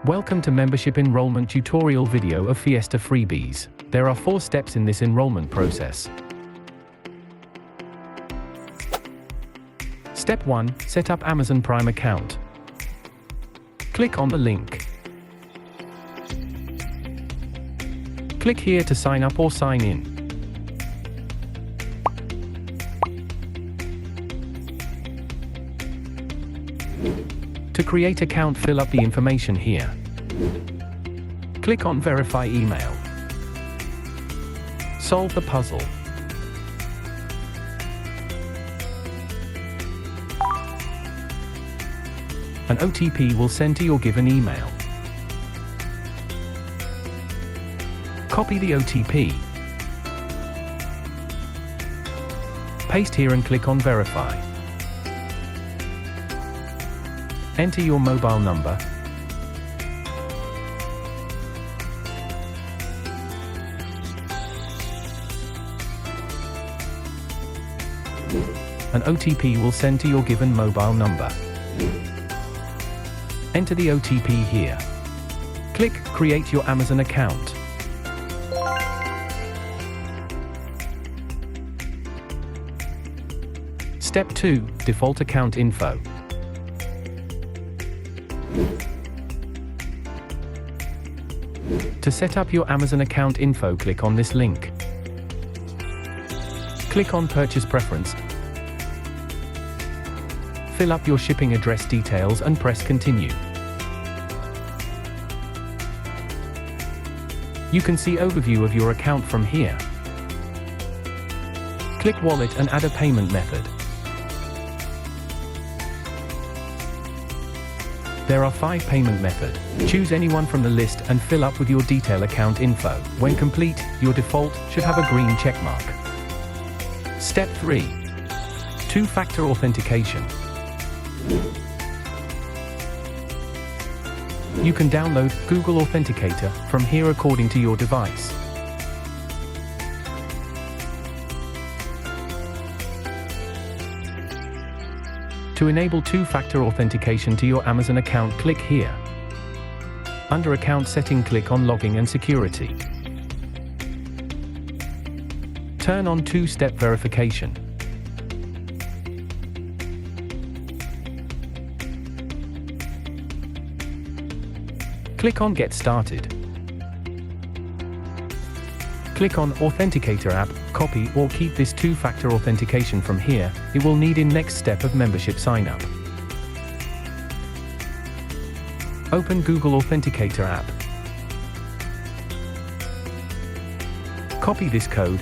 Welcome to Membership Enrollment tutorial video of Fiesta Freebies. There are 4 steps in this enrollment process. Step 1. Set up Amazon Prime account. Click on the link. Click here to sign up or sign in. To create account, fill up the information here. Click on Verify email. Solve the puzzle. An OTP will send to your given email. Copy the OTP. Paste here and click on Verify. Enter your mobile number. An OTP will send to your given mobile number. Enter the OTP here. Click Create your Amazon account. Step 2. Default account info. To set up your Amazon account info, click on this link. Click on Purchase Preference. Fill up your shipping address details and press Continue. You can see overview of your account from here. Click Wallet and add a payment method. There are 5 payment methods. Choose any one from the list and fill up with your detailed account info. When complete, your default should have a green check mark. Step 3. 2-factor authentication. You can download Google Authenticator from here according to your device. To enable 2-factor authentication to your Amazon account, click here. Under Account Setting, click on Logging and Security. Turn on 2-step verification. Click on Get Started. Click on Authenticator app, copy or keep this 2-factor authentication from here. It will need in next step of membership sign up. Open Google Authenticator app. Copy this code.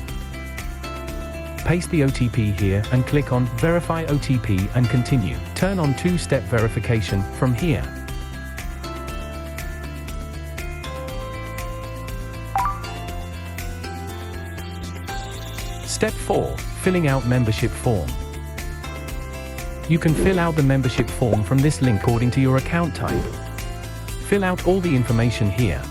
Paste the OTP here and click on Verify OTP and continue. Turn on 2-step verification from here. Step 4. Filling out membership form. You can fill out the membership form from this link according to your account type. Fill out all the information here.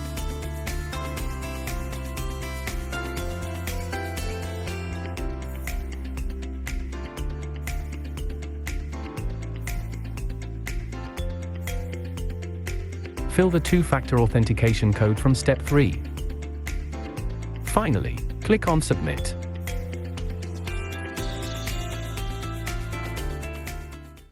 Fill the 2-factor authentication code from step 3. Finally, click on Submit.